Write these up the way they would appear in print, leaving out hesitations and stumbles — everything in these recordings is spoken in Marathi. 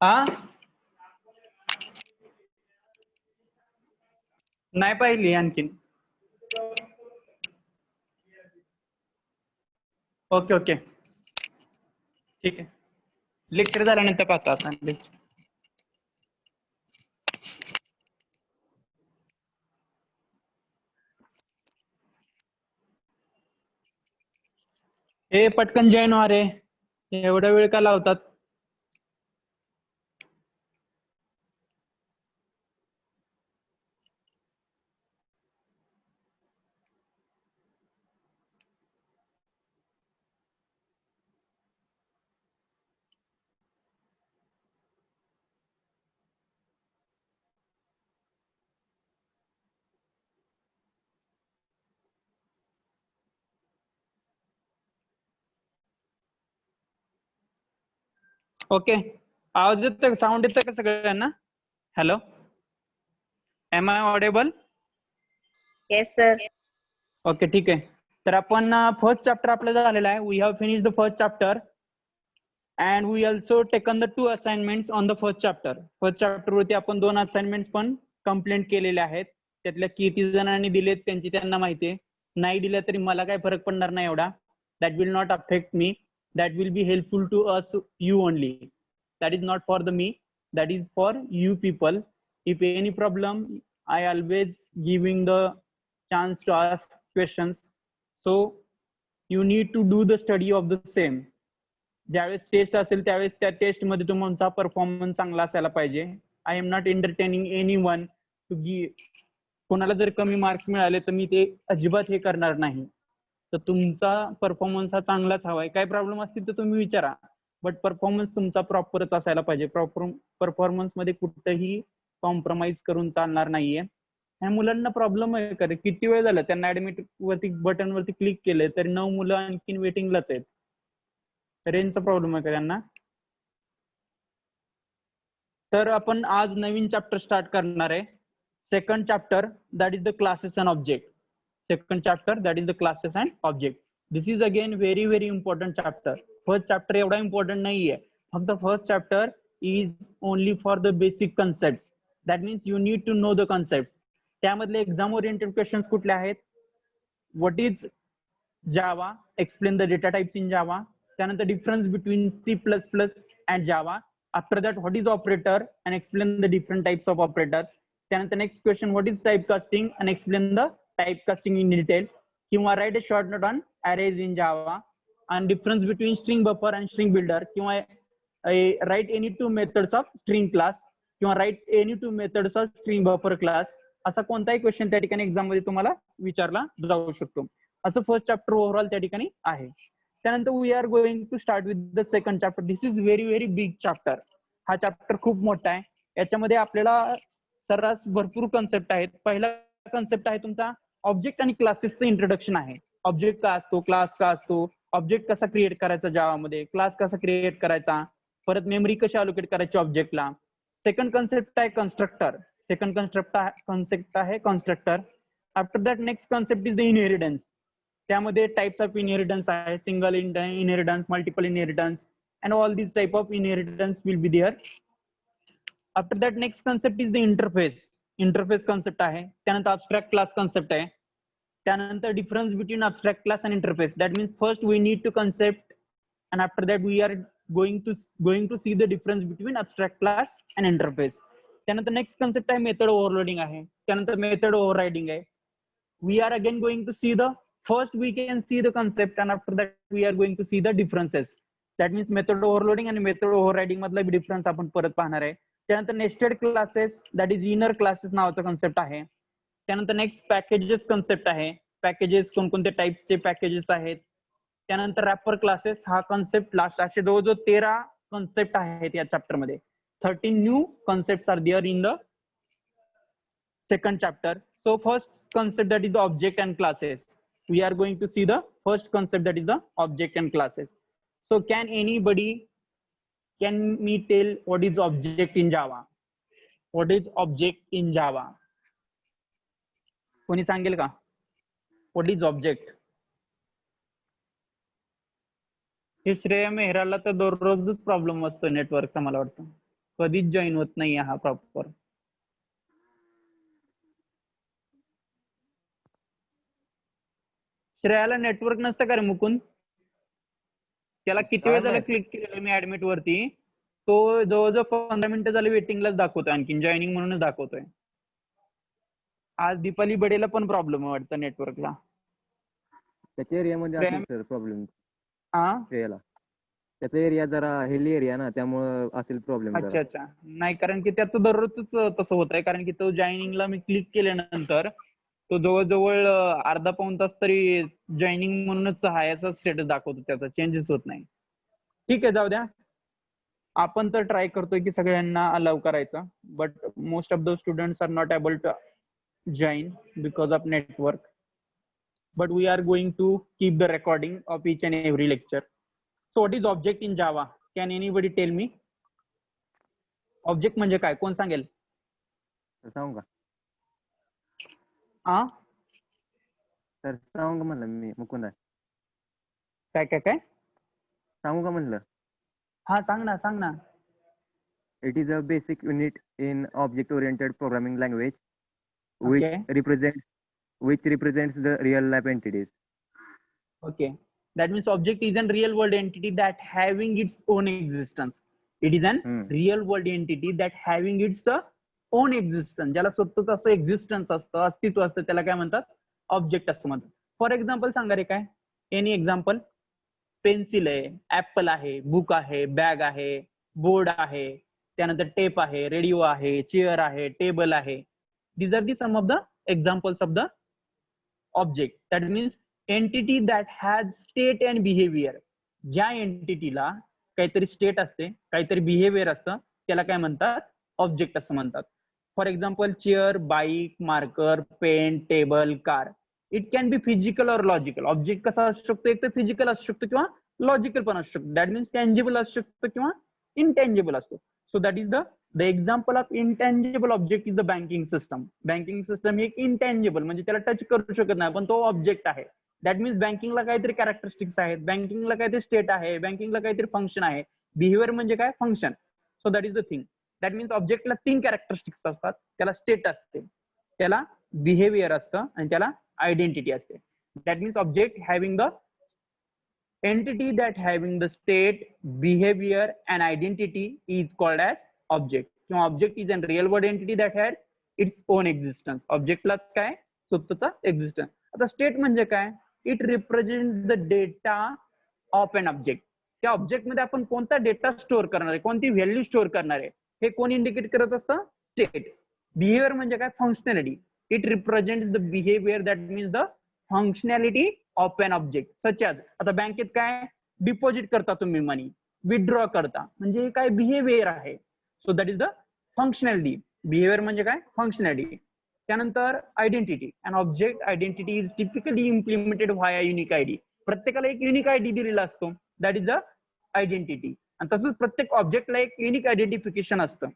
हा नाही पाहिली आणखीन. ओके ओके ठीक आहे. लेक्चर झाल्यानंतर पाहतो आता लेक्चर. हे पटकन जॉईन व्हा रे, एवढा वेळ का लावतात. ओके, आवाज येतोय, साऊंड येतोय का सगळ्यांना? Hello, am I audible? Yes sir. Okay ठीक आहे. तर आपण फर्स्ट चॅप्टर आपलं झालेलं आहे. We have finish the first chapter and we also taken the 2 assignments on the first chapter. First chapter वरती आपण 2 असाइनमेंट्स पण कंप्लीट केलेले आहेत. त्यातल्या किती जणांनी दिलेत त्यांची त्यांना माहिती आहे. नाही दिल्या तरी मला काही फरक पडणार नाही एवढा. That will not affect me. That will be helpful to us you only. That is not for the me, that is for you people. If any problem, I always giving the chance to ask questions, so you need to do the study of the same. ज्यावेळेस टेस्ट असेल त्यावेळेस त्या टेस्ट मध्ये तुमचा परफॉर्मन्स चांगला असायला पाहिजे. I am not entertaining any one two कोणाला जर कमी मार्क्स मिळाले तर मी ते अजिबात हे करणार नाही. तर तुमचा परफॉर्मन्स हा चांगलाच हवाय. काय प्रॉब्लेम असतील तर तुम्ही विचारा, बट परफॉर्मन्स तुमचा प्रॉपरच असायला पाहिजे. प्रॉपर परफॉर्मन्स मध्ये कुठेही कॉम्प्रोमाइज करून चालणार नाहीये. ह्या मुलांना प्रॉब्लेम आहे का रे? किती वेळ झाला त्यांना ऍडमिट वरती बटन वरती क्लिक केले तरी 9 मुलं आणखीन वेटिंगलाच आहेत. रेंजचा प्रॉब्लेम आहे का त्यांना? तर आपण आज नवीन चॅप्टर स्टार्ट करणार आहे. Second chapter, that is the classes and object. Second chapter, that is the classes and object. This is again very very important chapter. First chapter एवढा इम्पॉर्टंट नाहीये. फक्त first chapter is only for the basic concept. That means you need to know the concept. त्यामधले एक्झाम ओरिएंटेड क्वेश्चन्स कुठले आहेत? What is Java, explain the data types in Java. त्यानंतर difference between C++ and Java. After that, what is operator and explain the different types of operators. त्यानंतर next question, what is typecasting and explain the typecasting in detail. किंवा write a short note on arrays in Java and difference between string buffer and string builder. किंवा write any 2 methods of string class किंवा write any 2 methods of string buffer class. असा कोणताही क्वेश्चन त्या ठिकाणी एक्झाम मध्ये तुम्हाला विचारला जाऊ शकतो. असं फर्स्ट चॅप्टर ओव्हरऑल त्या ठिकाणी आहे. त्यानंतर we are going to start with the second chapter. This is very very big chapter. हा चॅप्टर खूप मोठा आहे. याच्यामध्ये आपल्याला सर्रास भरपूर कन्सेप्ट आहेत. पहिला कन्सेप्ट आहे तुमचा ऑब्जेक्ट आणि क्लासेसचं इंट्रोडक्शन आहे. ऑब्जेक्ट का असतो, क्लास का असतो, ऑब्जेक्ट कसा क्रिएट करायचा जावामध्ये, क्लास कसा क्रिएट करायचा, परत मेमरी कशी अलोकेट करायची ऑब्जेक्टला. सेकंड कन्सेप्ट आहे कन्स्ट्रक्टर. सेकंड कन्सेप्ट आहे constructor. After that next concept is the inheritance. त्यामध्ये टाइप्स ऑफ इनहेरिटन्स आहे. Single inheritance, multiple inheritance, and all these type of inheritance will be there. After that, next concept is the interface. Interface concept आहे. त्यानंतर abstract class concept आहे. त्यानंतर difference between abstract class and interface. That means first we need to concept, and after that we are going to see the difference between abstract class and interface. त्यानंतर next concept आहे method overloading आहे. त्यानंतर method overriding आहे. We are again going to see the first we can see the concept, and after that we are going to see the differences. That means method overloading आणि मेथड ओव्हररायडिंग मधला डिफरन्स आपण परत पाहणार आहे. त्यानंतर nested classes, that is inner classes नावाचा कन्सेप्ट आहे. त्यानंतर नेक्स्ट पॅकेजेस कन्सेप्ट आहे. पॅकेजेस कोणकोणत्या टाइप्सचे पॅकेजेस आहेत. त्यानंतर रॅपर क्लासेस हा कन्सेप्ट लास्ट. असे जवळजवळ 13 कन्सेप्ट आहेत या चॅप्टर मध्ये. 13 new concept are there in the second chapter. So first concept, that is the object and classes. We are going to see the first concept, that is the object and classes. So can me tell what is object in Java? What is object in Java? कोणी सांगेल का? What is object? हे श्रेया मेहराला तर दररोजच प्रॉब्लेम असतो नेटवर्कचा, मला वाटतं कधीच जॉईन होत नाही हा प्रॉपर. श्रेयाला नेटवर्क नसतं का रे मुकुंद? त्याला किती काय वेळ झालं माहित? क्लिक केलेलं मी ऍडमिट वरती, तो जवळजवळ 15 मिनिटं झाले वेटिंगलाच दाखवतोय, आणखी जॉईनिंग म्हणूनच दाखवतोय. आज दीपाली बडेला पण प्रॉब्लेम आहे वाटतं नेटवर्कला. त्याच्या एरियामध्ये असेल सर प्रॉब्लेम हा, श्रेयाला. त्याचा एरिया जरा हिली एरिया ना, त्यामुळे असेल प्रॉब्लेम अच्छा जरा. अच्छा. नाही, कारण की त्याचं दररोजच तसं होत आहे, कारण की तो जॉईनिंगला मी क्लिक केल्यानंतर तो जवळजवळ अर्धा पाऊण तास तरी जॉईनिंग म्हणूनच आहे असं स्टेटस दाखवतो, त्याचा चेंजेस होत नाही. ठीक आहे, जाऊ द्या. आपण तर ट्राय करतोय की सगळ्यांना अलाउ करायचा, but most of the students are not able to join because of network. But we are going to keep the recording of each and every lecture. So what is object in Java? Can anybody tell me? Object म्हणजे काय, कोण सांगेल? सर सांगू का? हा, सर सांगू का म्हणलं मी, मुकुंद आहे. काय काय काय? सांगू का म्हणलं? हा, सांग ना सांग ना. It is a basic unit in object-oriented programming language, which Okay. represents the real-life entities. Okay, that means object is a real world entity that having its own existence. It is an real world entity that having its own existence. ज्याला स्वतःच असं एक्झिस्टन्स असतं, अस्तित्व असतं, त्याला काय म्हणतात? ऑब्जेक्ट असं म्हणतात. फॉर एक्झाम्पल सांगा रे, काय एनी एक्झाम्पल? पेन्सिल आहे, ऍपल आहे, बुक आहे, बॅग आहे, बोर्ड आहे, त्यानंतर टेप आहे, रेडिओ आहे, चेअर आहे, टेबल आहे. These are the some of the examples of the object. That means entity that has state and behavior. ज्या एंटिटीला काहीतरी स्टेट असते, काहीतरी बिहेवियर असतं, त्याला काय म्हणतात? ऑब्जेक्ट असं म्हणतात. For example chair, bike, marker, pen, table, car. It can be physical or logical. Object कसा असू शकतो? एक तर फिजिकल असू शकतो किंवा लॉजिकल पण असू शकतो. दॅट मीन्स टँजिबल असू शकतो किंवा इनटँजिबल असतो. So that is the example of intangible object is the banking system. Banking system ही एक इनटँजिबल, म्हणजे त्याला टच करू शकत नाही, पण तो ऑब्जेक्ट आहे. दॅट मीन्स बँकिंगला काहीतरी कॅरेक्टरिस्टिक्स आहेत, बँकिंगला काहीतरी स्टेट आहे, बँकिंगला काहीतरी फंक्शन आहे. बिहेवियर म्हणजे काय? Function. So that is the thing. That means ऑब्जेक्टला 3 कॅरेक्टरिस्टिक्स असतात. त्याला स्टेट असते, त्याला बिहेवियर असतं, आणि त्याला आयडेंटिटी असते. That means object having the entity that having the state, behavior and identity is called as object. किंवा object is a real world entity that has its own existence. ऑब्जेक्टला काय? स्वतःचा एक्झिस्टन्स. आता स्टेट म्हणजे काय? It represent the data of an object. त्या ऑब्जेक्ट मध्ये आपण कोणता डेटा स्टोअर करणार आहे, कोणती व्हॅल्यू स्टोअर करणार आहे, हे कोण इंडिकेट करत असतं? स्टेट. बिहेवियर म्हणजे काय? Functionality. It represents the behaviour, that means the functionality of an object. Such as आता बँकेत काय डिपॉझिट करता तुम्ही मनी, विथड्रॉ करता, म्हणजे काय? बिहेवियर आहे. So that is the functionality. Behaviour म्हणजे काय? फंक्शनॅलिटी. त्यानंतर identity. An object identity is typically implemented via unique ID. प्रत्येकाला एक युनिक आयडी दिलेला असतो, दॅट इज द आयडेंटिटी. आणि तसंच प्रत्येक ऑब्जेक्टला एक युनिक आयडेंटिफिकेशन असतं.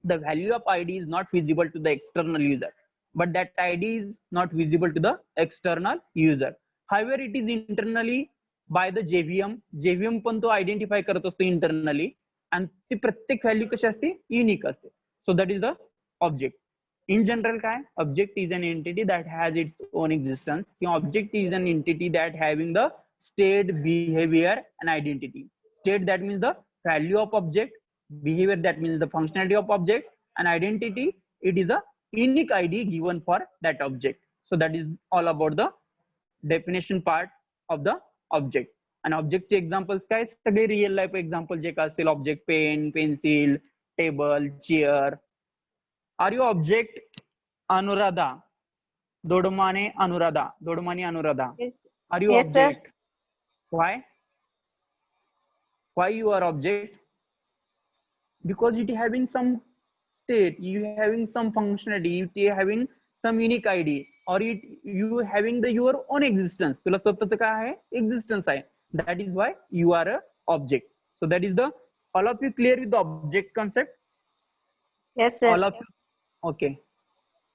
The value of ID is not visible to the external user, but that ID is not visible to the external user. However, it is internally by the JVM. JVM पण तो आयडेंटिफाय करत असतो इंटरनली, आणि ती प्रत्येक व्हॅल्यू कशी असते? युनिक असते. So that is the object. In general काय? Object is an entity that has its own existence, किंवा object is an entity that having the state, behaviour and identity. State that means the value of object, behavior that means the functionality of object, and identity, it is a unique ID given for that object. So that is all about the definition part of the object. And object चे examples काय? सगळे रिअल लाईफ एक्झाम्पल जे काय असेल, object pen, pencil, table, chair. Are you object Anuradha? Dodmane Anuradha, Dodmani Anuradha. Are you Yes, sir. ऑब्जेक्ट? Why you are object? Because it having some state, you having some functionality, you having some unique ID, or you having your own existence. तुला स्वतःचं काय आहे? एक्झिस्टन्स आहे. That is why you are a object. So that is the all of you clear with the object concept? Yes, sir. All of you? Okay.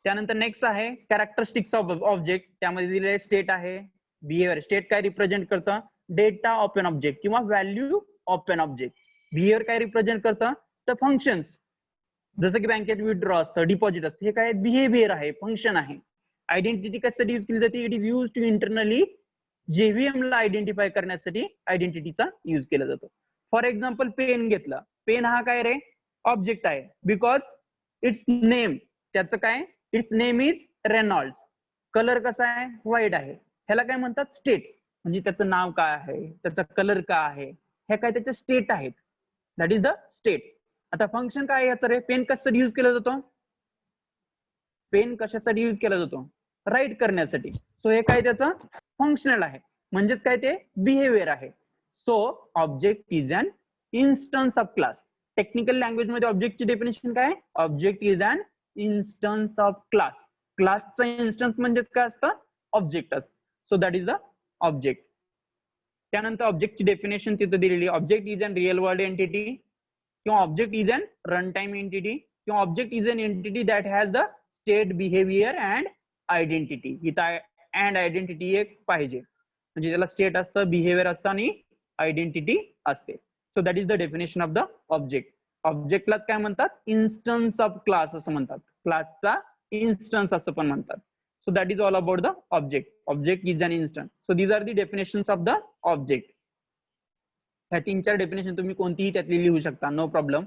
त्यानंतर नेक्स्ट आहे कॅरेक्टरिस्टिक्स ऑफ ऑब्जेक्ट. त्यामध्ये दिलेले स्टेट आहे, बिहेवियर. स्टेट काय रिप्रेझेंट करतं? डेटा ऑफ एन ऑब्जेक्ट किंवा value of an object. Behaviour काय रिप्रेझेंट करतं तर फंक्शन्स, जसं की बँकेत विथड्रॉ असतं, डिपॉझिट असतं, हे काय बिहेवियर आहे, फंक्शन आहे. आयडेंटिटी कशासाठी यूज केली जाते? It is use to internally JVM ला आयडेंटिफाय करण्यासाठी आयडेंटिटीचा यूज केला जातो. फॉर एक्झाम्पल पेन घेतला, पेन हा काय रे ऑब्जेक्ट आहे, बिकॉज इट्स नेम, त्याचं काय, its name is Reynolds, colour कसा आहे व्हाईट आहे, ह्याला काय म्हणतात स्टेट, म्हणजे त्याचं नाव काय आहे, त्याचा कलर काय आहे, हे काय त्याचे स्टेट आहेत, दॅट इज द स्टेट. आता फंक्शन काय याचं रे, पेन कशासाठी यूज केला जातो, पेन कशासाठी यूज केला जातो, राईट करण्यासाठी. सो हे काय त्याचं फंक्शनल आहे, म्हणजेच काय ते बिहेवियर आहे. So object is an instance of class. Technical language मध्ये ऑब्जेक्टची डेफिनेशन काय, object is an instance of class. क्लासचा इन्स्टन्स म्हणजेच काय असतं, ऑब्जेक्ट असतं. So that is the object. त्यानंतर ऑब्जेक्टची डेफिनेशन तिथे दिलेली, object is an real world entity किंवा object is an run time entity किंवा object is an entity that has the state, behaviour and identity. इथं अँड आयडेंटिटी एक पाहिजे, म्हणजे त्याला स्टेट असतं, बिहेवियर असतं आणि आयडेंटिटी असते. So that is the definition of the object. ऑब्जेक्टलाच काय म्हणतात, इन्स्टन्स ऑफ क्लास असं म्हणतात, क्लासचा इन्स्टन्स असं पण म्हणतात. So that is all about the object. Object is an instance. So these are the definitions of the object. ह्या 3-4 डेफिनेशन तुम्ही कोणतीही त्यातली लिहू शकता, नो प्रॉब्लेम.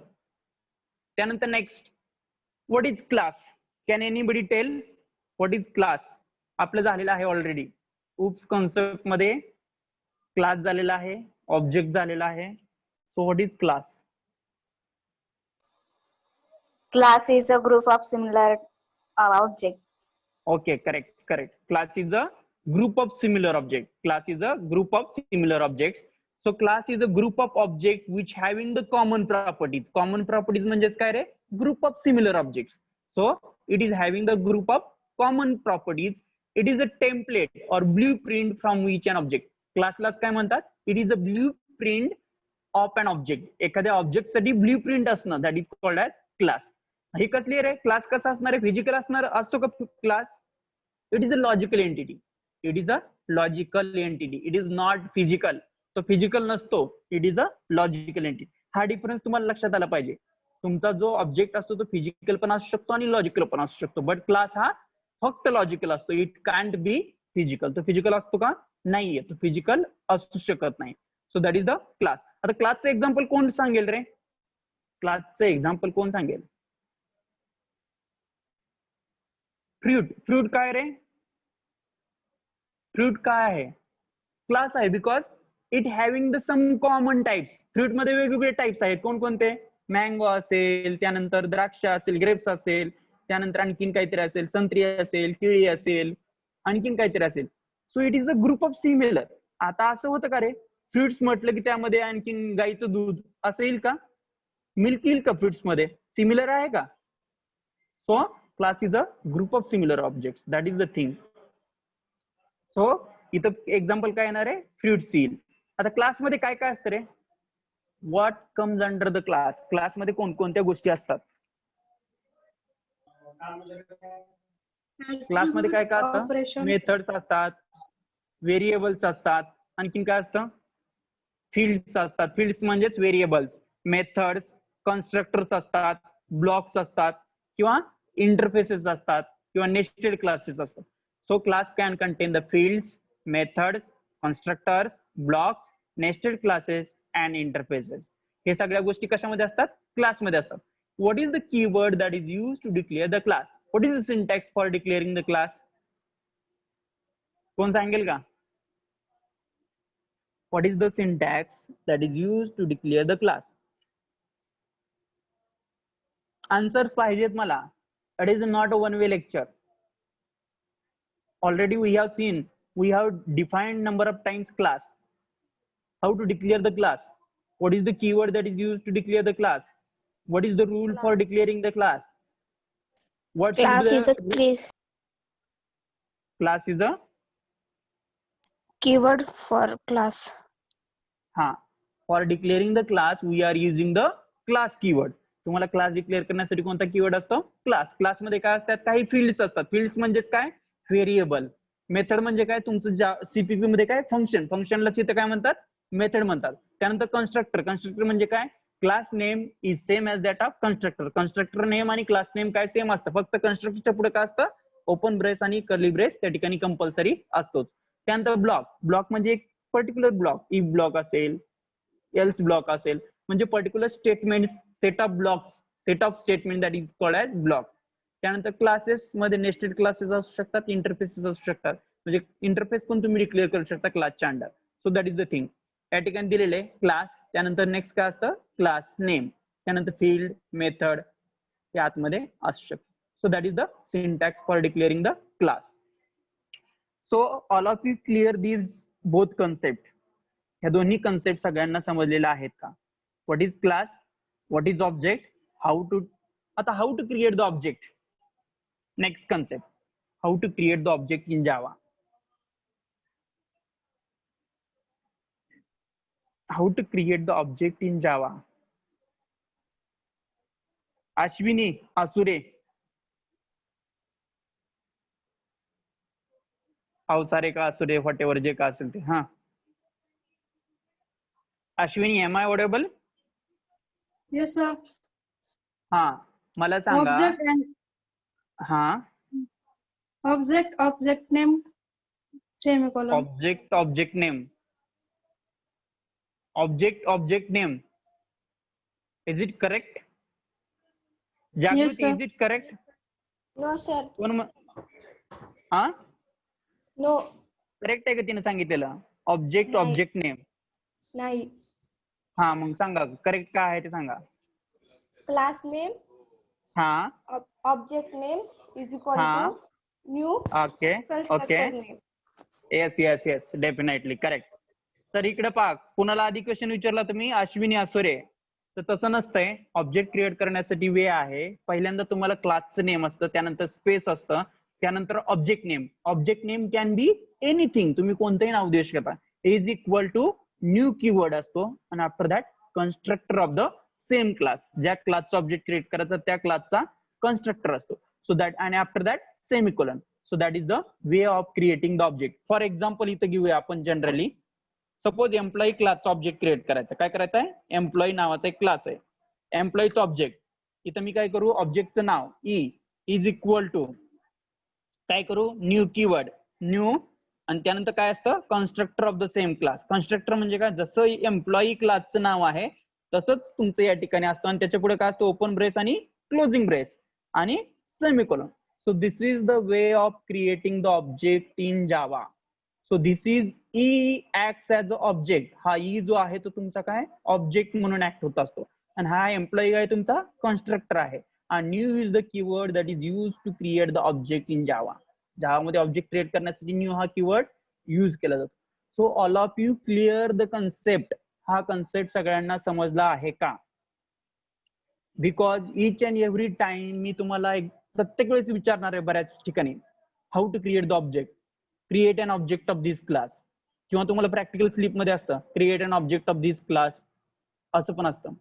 त्यानंतर next, what is class? Can anybody tell what is class? आपलं झालेलं आहे ऑलरेडी, उप्स कॉन्सेप्ट मध्ये क्लास झालेला आहे, ऑब्जेक्ट झालेला आहे. So what is class? Class is a group of similar objects. Okay, correct. Class is a group of similar objects. Class is a group of similar objects. So class is a group of objects which having the common properties. Common properties म्हणजेच काय रे, group of similar objects. So it is having the group of common properties. It is a template or blueprint from which an object. क्लासलाच काय म्हणतात, it is a blueprint of an object. एखाद्या ऑब्जेक्ट साठी ब्ल्यूप्रिंट असणं, that is called as class. ही कसली रे, क्लास कसा असणार आहे, फिजिकल असणार असतो का class? It is a logical entity. It is a logical entity. It is not physical. तो फिजिकल नसतो, it is a logical entity. हा डिफरन्स तुम्हाला लक्षात आला पाहिजे. तुमचा जो ऑब्जेक्ट असतो तो फिजिकल पण असू शकतो आणि लॉजिकल पण असू शकतो, बट क्लास हा फक्त लॉजिकल असतो. It can't be physical. तो फिजिकल असतो का? नाहीये, तो फिजिकल असू शकत नाही. So that is the class. आता क्लासचं एक्झाम्पल कोण सांगेल रे? क्लासचं एक्झाम्पल कोण सांगेल? फ्रूट. फ्रूट काय रे? फ्रूट काय आहे? क्लास आहे, because it having the some common types. Fruit मध्ये वेगवेगळे टाइप्स आहेत. कोणकोणते? मँगो असेल, त्यानंतर द्राक्ष असेल, ग्रेप्स असेल, त्यानंतर आणखीन काहीतरी असेल, संत्री असेल, केळी असेल, आणखीन काहीतरी असेल. So it is the group of similar. आता असं होतं का रे, फ्रुट्स म्हटलं की त्यामध्ये आणखीन गाईचं दूध असं येईल का? मिल्क येईल का फ्रुट्स मध्ये? सिमिलर आहे का? So class is a group of similar objects. That is the thing. So इथं एक्झाम्पल काय येणार आहे? फ्रुट्स येईल. आता क्लासमध्ये काय काय असतं रे? What comes under the class? क्लासमध्ये कोणकोणत्या गोष्टी असतात? क्लासमध्ये काय काय असतं? मेथड्स असतात, व्हेरिएबल्स असतात, आणखीन काय असतं? फील्ड्स असतात. फील्ड्स म्हणजेच व्हेरिएबल्स. मेथड्स, कन्स्ट्रक्टर्स असतात, ब्लॉक्स असतात, किंवा इंटरफेसेस असतात, किंवा नेस्टेड क्लासेस असतात. So class can content the fields, methods, constructors, blocks, nested classes and interfaces. हे सगळ्या गोष्टी कशामध्ये असतात? क्लासमध्ये असतात. What is the keyword that is used to declare the class? What is the syntax for declaring the class? कोण सांगेल का? What is the syntax that is used to declare the class? Answers पाहिजेत मला. It is not a one-way lecture. Already we have seen, we have defined number of times class. How to declare the class? What is the keyword that is used to declare the class? What is the rule for declaring the class? What Class is a class is a keyword for class. For declaring the class we are using the class keyword. तुम्हाला क्लास डिक्लेअर करण्यासाठी कोणता कीवर्ड असतो? क्लास. क्लास मध्ये काय असतात? काही फील्ड्स असतात. फील्ड्स म्हणजेच काय? व्हेरिएबल. मेथड म्हणजे काय तुमचं सीपीपी मध्ये काय फंक्शन, फंक्शनला इथं काय म्हणतात मेथड म्हणतात. त्यानंतर कन्स्ट्रक्टर, कन्स्ट्रक्टर म्हणजे काय class name is same as that of constructor. Constructor name आणि क्लास नेम काय सेम असतं, फक्त कन्स्ट्रक्टरच्या पुढे काय असतं ओपन ब्रेस आणि कर्ली ब्रेस त्या ठिकाणी कंपल्सरी असतोच. त्यानंतर ब्लॉक, ब्लॉक म्हणजे एक पर्टिक्युलर ब्लॉक, इफ ब्लॉक असेल एल्स ब्लॉक असेल, म्हणजे particular statement set of blocks, set of statement that is called as block. त्यानंतर क्लासेस मध्ये नेस्टेड क्लासेस असू शकतात, इंटरफेसेस असू शकतात, म्हणजे इंटरफेस पण तुम्ही डिक्लेअर करू शकता क्लासच्या under. So that is the thing या ठिकाणी दिलेले क्लास. त्यानंतर नेक्स्ट काय असतं क्लास नेम, त्यानंतर फील्ड मेथड हे आतमध्ये असू शकतं. So that is the syntax for declaring the class. So all of you clear these both concept. ह्या दोन्ही कन्सेप्ट सगळ्यांना समजलेल्या आहेत का? What is class, what is object, how to, आता how to create the object. Next concept, how to create the object in Java. How to create the object in Java. Ashwini, Asure, अवसारे का असुरे, whatever जे का असेल ते. हा Ashwini, am I audible? Yes, sir. हा मला सांगा. Object and हा object name semicolon. object name, object name. Is it correct? Jagruti, Yes, sir. is it correct? No, sir. हा No. करेक्ट आहे का तिने सांगितलेलं ऑब्जेक्ट नाही. Object name? नाही. हा मग सांगा करेक्ट काय आहे ते सांगा. Class name, हा object name is equal हाँ. to new okay constructor okay name. Yes yes yes definitely correct. तर इकडे पहा कुणाला आधी क्वेश्चन विचारला तुम्ही अश्विनी असुरे, तर तसं नसतंय. ऑब्जेक्ट क्रिएट करण्यासाठी वे आहे. पहिल्यांदा तुम्हाला क्लासचं नेम असतं, त्यानंतर स्पेस असतं, त्यानंतर object name. Object name can be anything, तुम्ही कोणतंही नाव देऊ शकता. Is equal to new keyword असतो आणि after that constructor of the same class. ज्या क्लासचा ऑब्जेक्ट क्रिएट करायचा त्या क्लासचा कन्स्ट्रक्टर असतो. सो दॅट आणि after that semicolon. So that is the way of creating the object. For example इथं घेऊया आपण जनरली. सपोज एम्प्लॉई क्लासचा ऑब्जेक्ट क्रिएट करायचा. काय करायचं आहे, एम्प्लॉई नावाचा एक क्लास आहे, एम्प्लॉईचा ऑब्जेक्ट. इथं मी काय करू, ऑब्जेक्टचं नाव ई इज इक्वल टू काय करू, न्यू कीवर्ड न्यू, आणि त्यानंतर काय असतं constructor of the same class. Constructor म्हणजे काय, जसं एम्प्लॉई क्लासचं नाव आहे तसंच तुमचं या ठिकाणी असतं, आणि त्याच्या पुढे काय असतं ओपन ब्रेस आणि क्लोजिंग ब्रेस आणि semicolon. So this is the way of creating the object in Java. So this is E acts as a object. हा ई जो आहे तो तुमचा काय ऑब्जेक्ट म्हणून ऍक्ट होत असतो, आणि हा एम्प्लॉई आहे तुमचा कन्स्ट्रक्टर आहे. आणि new is the keyword that is use to create the object in Java. जावामध्ये ऑब्जेक्ट क्रिएट करण्यासाठी न्यू हा कीवर्ड यूज केला जातो. So all of you clear the concept. हा कन्सेप्ट सगळ्यांना समजला आहे का? Because each and every time मी तुम्हाला प्रत्येक वेळेस विचारणार आहे बऱ्याच ठिकाणी, how to create the object, create an object of this class, किंवा तुम्हाला प्रॅक्टिकल स्लिप मध्ये असतं create an object of this class, असं पण असतं.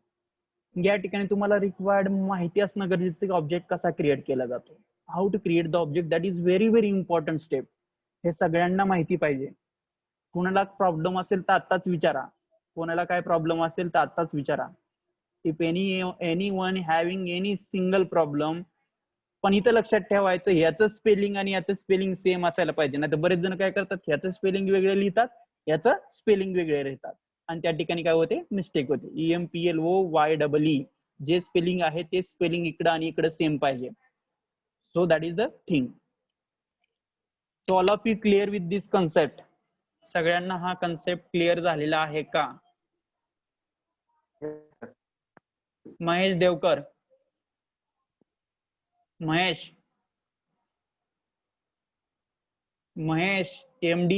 या ठिकाणी तुम्हाला रिक्वायर्ड माहिती असणं गरजेचं की ऑब्जेक्ट कसा क्रिएट केला जातो. How to create the object, that is very very important step. हे सगळ्यांना माहिती पाहिजे. कोणाला प्रॉब्लेम असेल तर आत्ताच विचारा, कोणाला काय प्रॉब्लेम असेल तर आत्ताच विचारा. If anyone having any single problem. पण इथं लक्षात ठेवायचं ह्याचं स्पेलिंग आणि याचं स्पेलिंग सेम असायला पाहिजे. नाही तर बरेच जण काय करतात, ह्याचं स्पेलिंग वेगळे लिहितात, याचं स्पेलिंग वेगळे लिहितात, आणि त्या ठिकाणी काय होते मिस्टेक होते. EMPLOYEE जे स्पेलिंग आहे ते स्पेलिंग इकडं आणि इकडं सेम पाहिजे. So that is the thing. So all of you clear with this concept. सगळ्यांना हा कन्सेप्ट क्लिअर झालेला आहे का? महेश देवकर, महेश MD,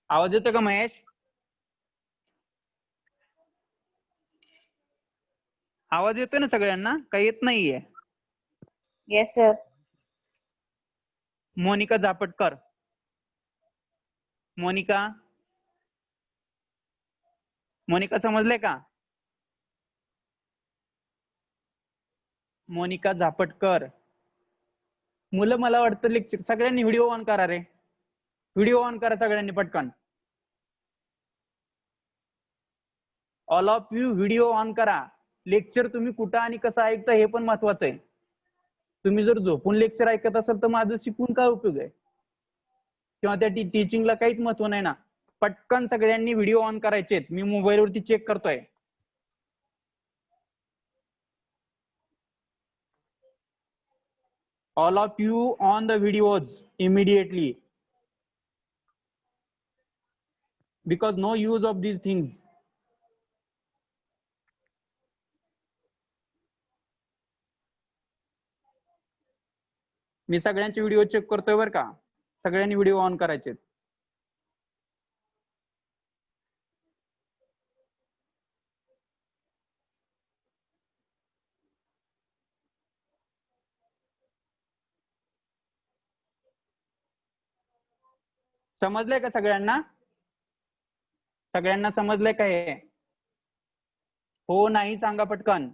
आवाज येतो का महेश? आवाज येतोय ना सगळ्यांना, काही येत नाहीये? Yes, sir. मोनिका झापटकर, मोनिका समजले का? मोनिका झापटकर. मुलं मला वाटतं लेक्चर सगळ्यांनी व्हिडिओ ऑन करा रे. व्हिडिओ ऑन करा सगळ्यांनी पटकन. All of you video on करा. लेक्चर तुम्ही कुठं आणि कसं ऐकता हे पण महत्वाचं आहे. तुम्ही जर झोपून लेक्चर ऐकत असाल तर माझं शिकून काय उपयोग आहे, किंवा त्या टीचिंगला काहीच महत्व नाही ना. पटकन सगळ्यांनी व्हिडिओ ऑन करायचे. मी मोबाईलवरती चेक करतोय. All of you on the videos immediately, because no use of these things. मी सगळ्यांचे व्हिडिओ चेक करतोय बरं का. सगळ्यांनी व्हिडिओ ऑन करायचे. समजलंय का सगळ्यांना? सगळ्यांना समजलंय का हे? हो नाही सांगा पटकन.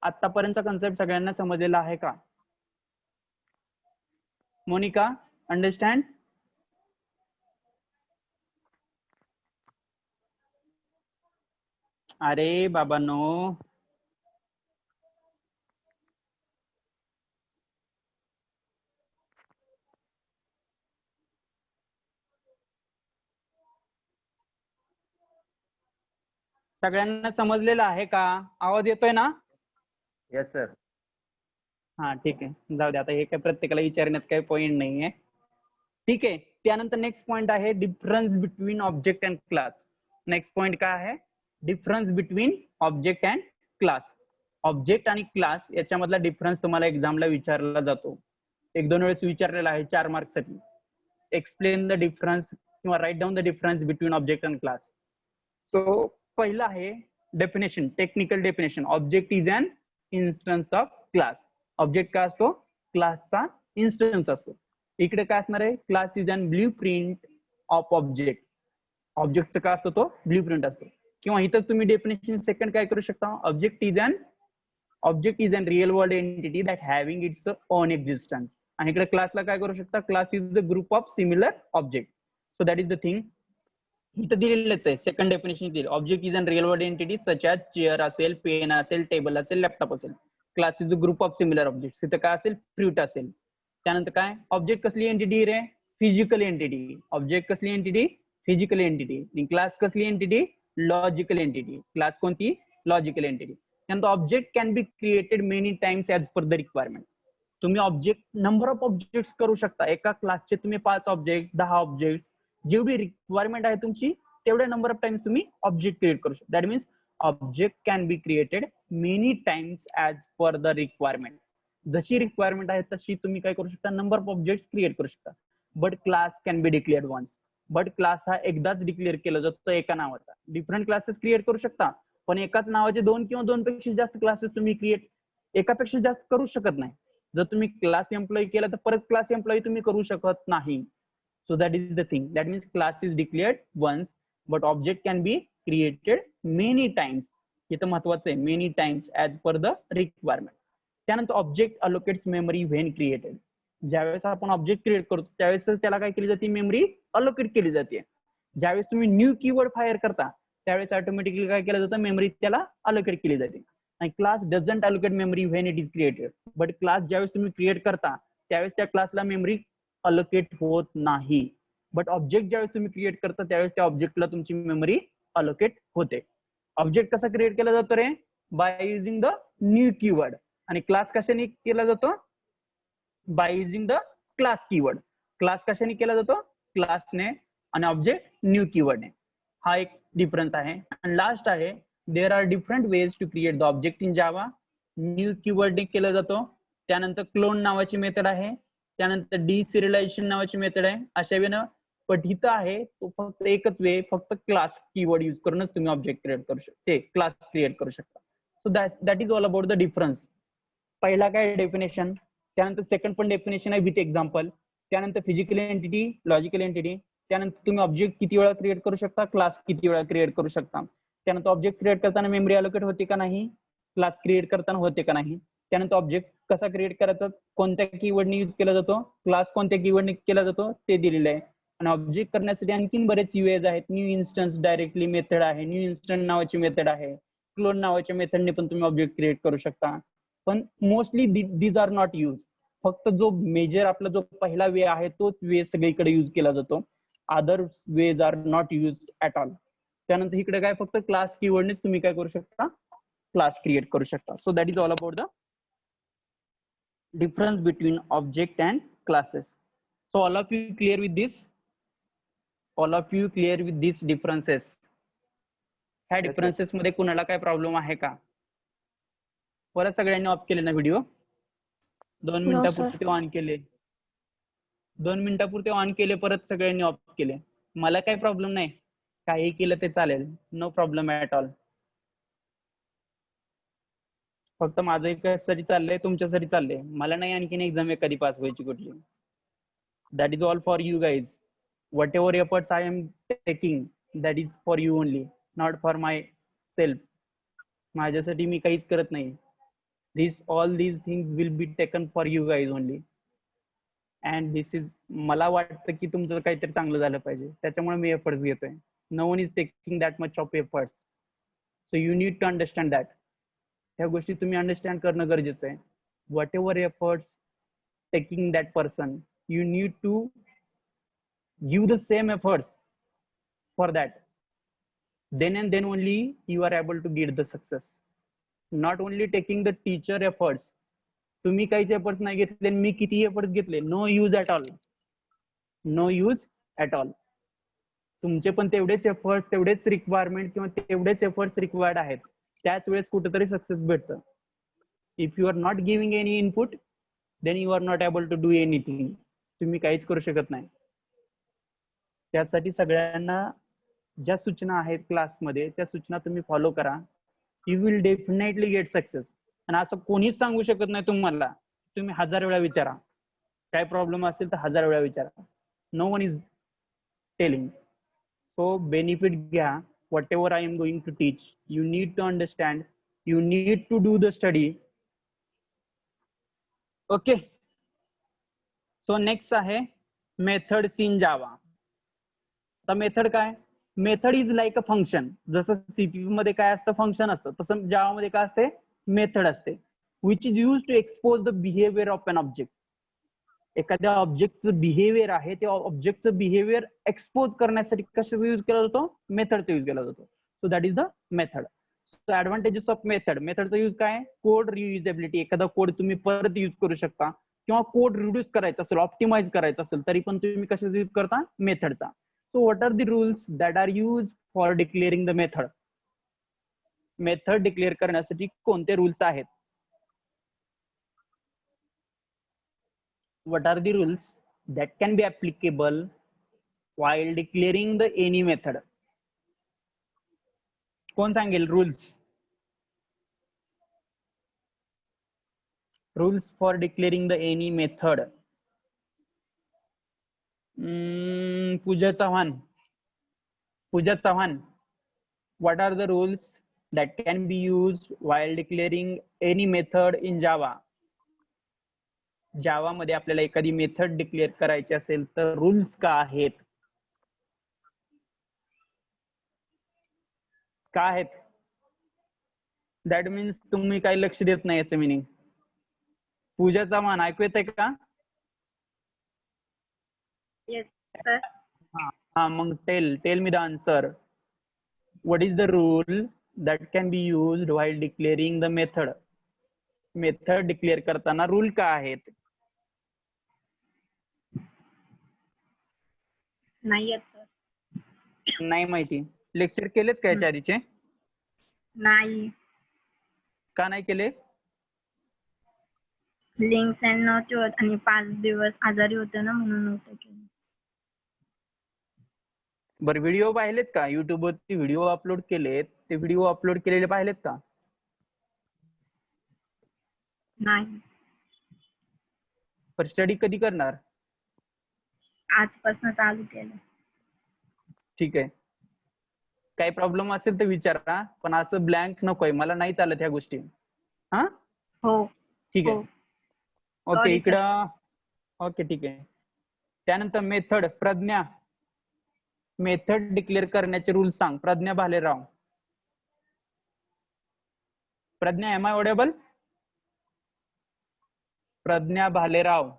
आतापर्यंतचा कन्सेप्ट सगळ्यांना समजलेला आहे का? मोनिका, अंडरस्टँड? अरे बाबांनो, सगळ्यांना समजलेलं आहे का? आवाज येतोय ना? Yes sir. हा ठीक आहे, जाऊ दे आता. हे काय प्रत्येकाला विचारण्यात काही पॉइंट नाहीये. ठीक आहे. त्यानंतर नेक्स्ट पॉइंट आहे difference between object and class. Next point काय आहे? Difference between object and class. Object आणि क्लास याच्यामधला डिफरन्स तुम्हाला एक्झामला विचारला जातो. 1-2 वेळेस विचारलेला आहे 4 मार्क्ससाठी. एक्सप्लेन द डिफरन्स किंवा write down the difference between object and class. So पहिलं आहे definition, technical definition. Object is an instance of class. Object काय असतो? क्लासचा इन्स्टन्स असतो. इकडे काय असणार आहे? Class is an blueprint of object. ऑब्जेक्टचा काय असतो? तो ब्ल्यू प्रिंट असतो. किंवा इथंच तुम्ही डेफिनेशन सेकंड काय करू शकता? Object is an real world entity that having its own existence. आणि इकडे क्लासला काय करू शकता? Class is the group of similar object. So that is the thing. इथं दिलेलंच आहे. सेकंड डेफिनेशन दिली. Object is an real world entity such as chair असेल, पेन असेल, टेबल असेल, लॅपटॉप असेल. Class is the group of similar object. इथं काय असेल? फ्रूट असेल. त्यानंतर काय? ऑब्जेक्ट कसली एंटिटी रे? Physical entity. ऑब्जेक्ट कसली एंटिटी? Physical entity. आणि क्लास कसली एंटिटी? Logical entity. क्लास कोणती? Logical entity. त्यानंतर object can be created many times as per the requirement. तुम्ही ऑब्जेक्ट, नंबर ऑफ ऑब्जेक्ट करू शकता. एका क्लासचे तुम्ही 5 ऑब्जेक्ट, 10 ऑब्जेक्ट, जेवढी रिक्वायरमेंट आहे तुमची तेवढ्या नंबर ऑफ टाइम्स तुम्ही ऑब्जेक्ट क्रिएट करू शकता. That means object can be created many times as per the requirement. जशी रिक्वायरमेंट आहे तशी तुम्ही काय करू शकता? नंबर ऑफ ऑब्जेक्ट क्रिएट करू शकता. But class can be declared once. But class हा एकदाच डिक्लेअर केला जातो एका नावाचा. डिफरंट क्लासेस क्रिएट करू शकता, पण एकाच नावाचे 2 किंवा 2 पेक्षा जास्त क्लासेस तुम्ही क्रिएट एकापेक्षा जास्त करू शकत नाही. जर तुम्ही क्लास एम्प्लॉई केला तर परत क्लास एम्प्लॉई तुम्ही करू शकत नाही. So that is the thing. That means class is declared once, but object can be created many times. इथं महत्वाचं आहे, many times as per the requirement. त्यानंतर object allocates memory when created. ज्यावेळेस आपण ऑब्जेक्ट क्रिएट करतो त्यावेळेस त्याला काय केली जाते? मेमरी अलोकेट केली जाते. ज्यावेळेस तुम्ही न्यू कीवर्ड फायर करता त्यावेळेस ऑटोमॅटिकली काय केलं जातं? मेमरी त्याला अलोकेट केली जाते. आणि class doesn't allocate memory when it is created. But class ज्यावेळेस तुम्ही क्रिएट करता त्यावेळेस त्या क्लासला मेमरी अलोकेट होत नाही. बट ऑब्जेक्ट ज्यावेळेस तुम्ही क्रिएट करता त्यावेळेस त्या ऑब्जेक्टला तुमची मेमरी अलोकेट होते. ऑब्जेक्ट कसा क्रिएट केला जातो रे? By using the new keyword. आणि क्लास कशाने केला जातो? By using the class keyword. Class कशाने केला जातो? क्लासने. आणि ऑब्जेक्ट न्यू कीवर्डने. हा एक डिफरन्स आहे. आणि लास्ट आहे, there are different ways to create the object in Java. New कीवर्डने केला जातो. त्यानंतर क्लोन नावाची मेथड आहे. त्यानंतर डिसिरियलायझेशन नावाची मेथड आहे. अशा वेळेनं पण इथं आहे तो फक्त एकच वे, फक्त क्लास कीवर्ड यूज करूनच तुम्ही ऑब्जेक्ट क्रिएट करू शकता, ते क्लास क्रिएट करू शकता. So that is all about the difference. पहिला काय डेफिनेशन, त्यानंतर सेकंड पण डेफिनेशन आहे विथ एक्झाम्पल. त्यानंतर फिजिकल एंटिटी, लॉजिकल एंटिटी. त्यानंतर तुम्ही ऑब्जेक्ट किती वेळा क्रिएट करू शकता, क्लास किती वेळा क्रिएट करू शकता. त्यानंतर ऑब्जेक्ट क्रिएट करताना मेमरी अलोकेट होते का नाही, क्लास क्रिएट करताना होते का नाही. त्यानंतर ऑब्जेक्ट कसा क्रिएट करायचा, कोणत्या कीवर्डने यूज केला जातो, क्लास कोणत्या कीवर्डने केला जातो ते दिलेलं आहे. आणि ऑब्जेक्ट करण्यासाठी आणखीन बरेच यूएज आहेत. न्यू इन्स्टन्स डायरेक्टली मेथड आहे, न्यू इन्स्टन्स नावाची मेथड आहे, क्लोन नावाच्या मेथडने पण तुम्ही ऑब्जेक्ट क्रिएट करू शकता. पण mostly these are not use. फक्त जो मेजर आपला जो पहिला वे आहे तोच वे सगळीकडे यूज केला जातो. Other ways are not use at all. त्यानंतर इकडे काय फक्त क्लास कीवर्डनेच तुम्ही काय करू शकता, क्लास क्रिएट करू शकता. So that is all about the difference between object and classes. So all of you clear with this? All of you clear with these differences? ह्या Yes, sir. differences मध्ये कुणाला काय प्रॉब्लेम आहे का? परत सगळ्यांनी ऑफ केले ना व्हिडिओ? 2 मिनिटापुरते ऑन केले, 2 मिनिटापुरते ऑन केले, परत सगळ्यांनी ऑफ केले. मला काही प्रॉब्लेम नाही, काही केलं ते चालेल, नो प्रॉब्लेम ऍट ऑल. फक्त माझं एकासाठी चाललंय, तुमच्यासाठी चाललंय. मला नाही आणखीन एक्झाम एखादी पास व्हायची कुठली. That is all for you guys. Whatever efforts I am taking that is for you only, not for myself. माझ्यासाठी मी काहीच करत नाही. All these things will be taken for you guys only. And this is, मला वाटतं की तुमचं काहीतरी चांगलं झालं पाहिजे, त्याच्यामुळे मी एफर्ट्स घेतोय. No one is taking that much of efforts. So you need to understand that. ह्या गोष्टी तुम्ही अंडरस्टँड करणं गरजेचं आहे. Whatever efforts taking that person, you need to give the same efforts for that. then and then only you are able to get the success. Not only taking the teacher efforts. तुम्ही काहीच एफर्ट्स नाही घेतले, मी किती एफर्ट्स घेतले, no use at all, no use at all. तुमचे पण तेवढेच एफर्ट्स, तेवढेच रिक्वायरमेंट किंवा तेवढेच एफर्ट्स रिक्वायर्ड आहेत. त्याच वेळेस कुठेतरी सक्सेस भेटतं. If you are not giving any input then you are not able to do anything. तुम्ही काहीच करू शकत नाही. त्यासाठी सगळ्यांना ज्या सूचना आहेत क्लासमध्ये त्या सूचना तुम्ही फॉलो करा. You will definitely get success. आणि असं कोणीच सांगू शकत नाही तुम्हाला. तुम्ही 1000 वेळा विचारा, काय प्रॉब्लेम असेल तर 1000 वेळा विचारा. No one is telling. So benefit घ्या. whatever I am going to teach, you need to understand, you need to do the study. Okay. So next आहे methods in Java. तर मेथड काय? Method is like a function. जसं सीपीयू मध्ये काय असतं, फंक्शन असतं, तसं जावा मध्ये काय असते, मेथड असते. Which is use to expose the behaviour of an object. एखाद्या ऑब्जेक्टचं बिहेवियर आहे, त्या ऑब्जेक्टचं बिहेवियर एक्सपोज करण्यासाठी कशाचा यूज केला जातो, मेथडचा यूज केला जातो. So that is the method. So advantages of method. मेथडचा यूज काय? कोड रियुजेबिलिटी. एखादा कोड तुम्ही परत यूज करू शकता, किंवा कोड रिड्यूस करायचा असेल, ऑप्टिमाइज करायचा असेल, तरी पण तुम्ही कशाचा यूज करता, मेथडचा. So what are the rules that are used for declaring the method? Method declare करण्यासाठी कोणते रूल्स आहेत? What are the rules that can be applicable while declaring the any method? कोण सांगेल rules? Rules for declaring the any method. Pooja Chauhan. Pooja Chauhan. What are the rules that can be used while declaring any method in Java? जावा मध्ये आपल्याला एखादी मेथड डिक्लेअर करायची असेल तर रूल्स का आहेत? काय आहेत? दॅट मीन्स तुम्ही काही लक्ष देत नाही याचं मिनिंग. पूजा चव्हाण ऐकू येतंय का? Yes, sir. हा मग tell me the answer. What is the rule that can be used while declaring the method? Method declare करताना रूल का आहेत? नाही येत सर. नाही माहिती. लेक्चर केलेत का याच्या आधीचे? नाही. का नाही केले? लिंक सेंड नव्हती होत आणि 5 दिवस आजारी होते ना, म्हणून नव्हतं केलं. बरं व्हिडिओ पाहिलेत का? युट्यूब वरती व्हिडिओ अपलोड केलेत, ते व्हिडिओ अपलोड केलेले पाहिलेत का? नाही. पर स्टडी कधी करणार? आजपासून चालू केलं. ठीक आहे. काही प्रॉब्लेम असेल तर विचारा, पण असं ब्लँक नकोय. मला नाही चालत ह्या गोष्टी. हा हो. ठीक आहे. Okay Sorry, sir. इकडं ओके ठीक आहे. त्यानंतर मेथड प्रज्ञा, मेथड डिक्लेअर करण्याचे रूल सांग. Pragya Bhalerao. Pragya am I audible? Pragya Bhalerao.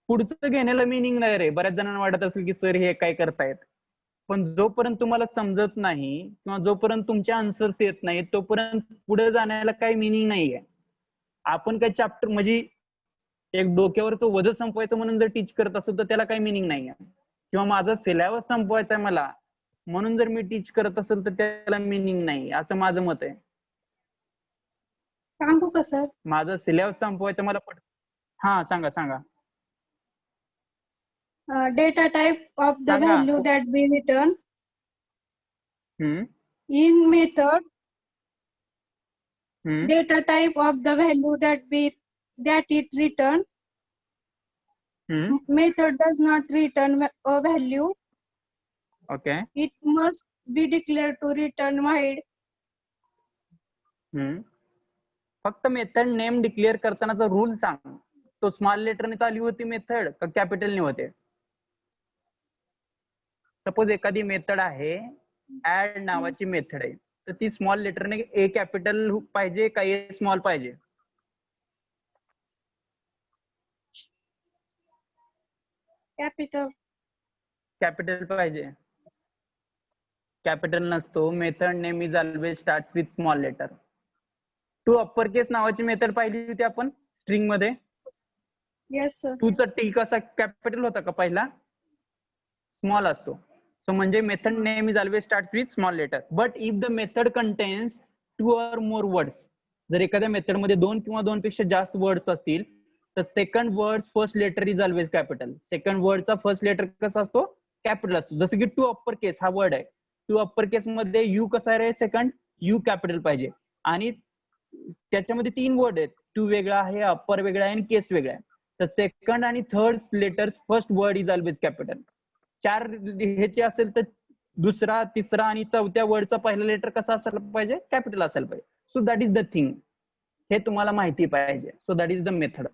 पुढचं घेण्याला मिनिंग नाही रे. बऱ्याच जणांना वाटत असेल की सर हे काय करतायत, पण जोपर्यंत तुम्हाला समजत नाही किंवा जोपर्यंत तुमचे आन्सर्स येत नाही तोपर्यंत पुढे जाण्याला काही मिनिंग नाहीये. आपण काय चॅप्टर म्हणजे एक डोक्यावरचं वजन संपवायचं म्हणून जर टीच करत असेल तर त्याला काही मिनिंग नाहीये. किंवा माझा सिलेबस संपवायचा आहे मला म्हणून जर मी टीच करत असेल तर त्याला मिनिंग नाही, असं माझं मत आहे. सांगू का सर? माझा सिलेबस संपवायचा मला हा सांगा सांगा. Data type of the सांगा. value that be written हम्म in method. हम्म Data type of the value that it return. हम्म Method does not return a value. Okay. It must be declared to return void. फक्त मेथड नेम डिक्लेअर करतानाचा रूल सांग. तो स्मॉल लेटरने चालू होती मेथड का कॅपिटलने होते? सपोज एखादी मेथड आहे, ऍड नावाची मेथड आहे, तर ती स्मॉल लेटरने ए कॅपिटल पाहिजे का ए स्मॉल पाहिजे? Capital. कॅपिटल पाहिजे. कॅपिटल नसतो. Method name is always starts with small letter. To upper case नावाची मेथड पाहिली होती आपण स्ट्रिंग मध्ये. Yes, sir. टूचा टी कसा कॅपिटल होता का पहिला? स्मॉल असतो. सो म्हणजे method name is always starts with small letter. But if the method contains 2 or more words, जर एखाद्या मेथड मध्ये 2 किंवा 2 पेक्षा जास्त वर्ड्स असतील तर second word first letter is always capital. Second वर्डचा फर्स्ट लेटर कसा असतो? कॅपिटल असतो. जसं की टू अप्पर केस हा वर्ड आहे. टू अप्पर केस मध्ये यू कसा आहे? सेकंड यू कॅपिटल पाहिजे. आणि त्याच्यामध्ये 3 वर्ड आहेत. टू वेगळा आहे, अप्पर वेगळा आहे आणि केस वेगळा आहे. तर सेकंड आणि third letters first word is always capital. 4 ह्याचे असेल तर दुसरा, तिसरा आणि चौथ्या वर्डचा पहिला लेटर कसा असायला पाहिजे? कॅपिटल असायला पाहिजे. So that is the thing. हे तुम्हाला माहिती पाहिजे. So that is the method.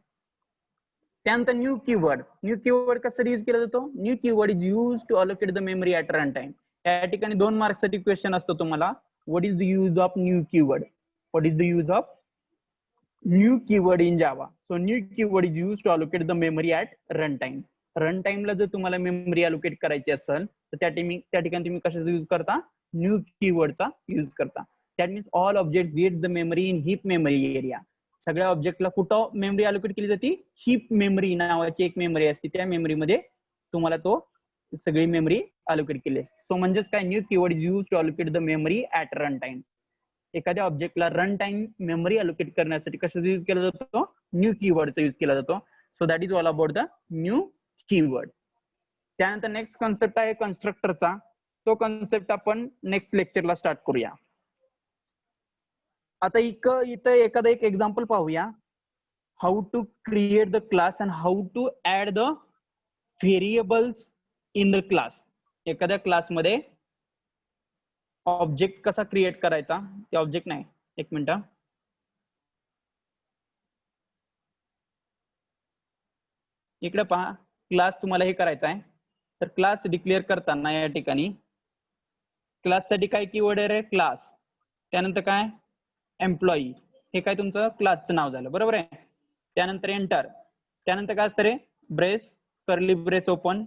त्यानंतर न्यू कीवर्ड. न्यू कीवर्ड कसा यूज केला जातो? New keyword is use to allocate the memory at run time. या ठिकाणी 2 मार्क्ससाठी क्वेश्चन असतो तुम्हाला. What is the use of new keyword? What is the use of new keyword in Java? So new keyword is use to allocate the memory at run time. Run टाइमला जर तुम्हाला मेमरी अलोकेट करायची असेल तर त्या ठिकाणी तुम्ही कशाचा यूज करता? न्यू कीवर्डचा यूज करता. That means all object gets the memory in heap memory area. सगळ्या ऑब्जेक्टला कुठं मेमरी अलोकेट केली जाते? हीप मेमरी नावाची एक मेमरी असते. त्या मेमरीमध्ये तुम्हाला तो सगळी मेमरी अलोकेट केली असते. सो म्हणजेच काय? New keyword is use to allocate the memory at run time. एखाद्या ऑब्जेक्टला रन टाइम मेमरी अलोकेट करण्यासाठी कशाचा यूज केला जातो? न्यू कीवर्डचा यूज केला जातो. So that is all about the new keyword. त्यानंतर नेक्स्ट कॉन्सेप्ट आहे कन्स्ट्रक्टरचा. तो कॉन्सेप्ट आपण नेक्स्ट लेक्चरला स्टार्ट करूया. आता इथं एखादा एक एक्झाम्पल पाहूया. How to create the class and how to add the variables in the class. एखाद्या क्लासमध्ये ऑब्जेक्ट कसा क्रिएट करायचा? ते ऑब्जेक्ट नाही, एक मिनिट. इकडे पहा, क्लास तुम्हाला हे करायचा आहे. तर क्लास डिक्लेअर करताना या ठिकाणी क्लाससाठी काय कीवर्ड आहे? क्लास. त्यानंतर काय? एम्प्लॉई. हे काय तुमचं क्लासचं नाव झालं, बरोबर आहे. त्यानंतर एंटर. त्यानंतर काय असतं रे? Brace, curly brace open.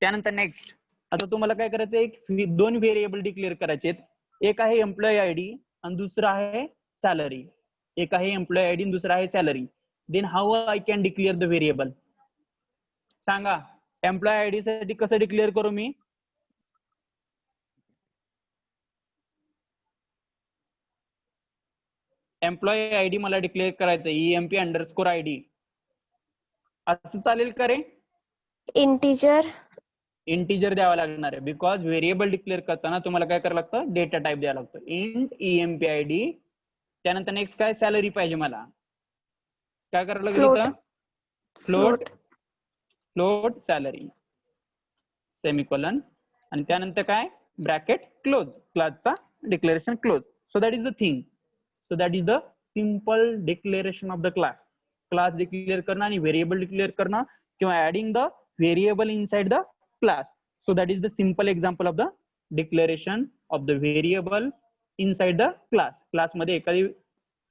त्यानंतर नेक्स्ट. आता तुम्हाला काय करायचं? 2 व्हेरिएबल डिक्लेअर करायचे आहेत. एक आहे एम्प्लॉई आयडी आणि दुसरा आहे सॅलरी. एक आहे एम्प्लॉई आयडी आणि दुसरा आहे salary. Then how I can declare the variable? सांगा. एम्प्लॉई आयडी साठी कसं डिक्लेअर करू मी? एम्प्लॉई आयडी मला डिक्लेअर करायचं EMP_ID. असं चालेल का रे? इंटिजर. इंटिजर द्यावा लागणार आहे. बिकॉज व्हेरिएबल डिक्लेअर करताना तुम्हाला काय करावं लागतं? डेटा टाईप द्यावा लागतो. Int EMP_ID. त्यानंतर नेक्स्ट काय? सॅलरी पाहिजे मला. काय करावं लागेल इथं? Float salary semicolon. आणि त्यानंतर काय? Bracket close. क्लासचा declaration close. So that is the thing. So that is the simple declaration of the class. Class declare करना आणि variable declare करना किंवा adding the variable inside the class. So that is the simple example of the declaration of the variable inside the class. Class मध्ये एखादी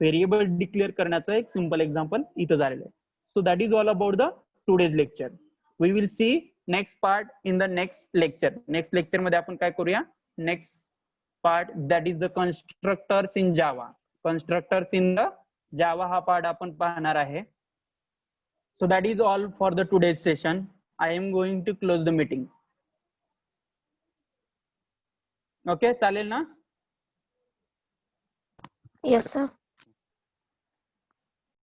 variable declare करण्याचं एक simple example इथं झालेलं आहे. So that is all about the today's lecture. We will see next part in the next lecture. Next lecture मध्ये आपण काय करूया? Next part, that is the constructors in Java. Constructors in the Java हा part आपण पाहणार आहे. So that is all for the today's session. I am going to close the meeting. Okay, चालेल ना? Yes, sir.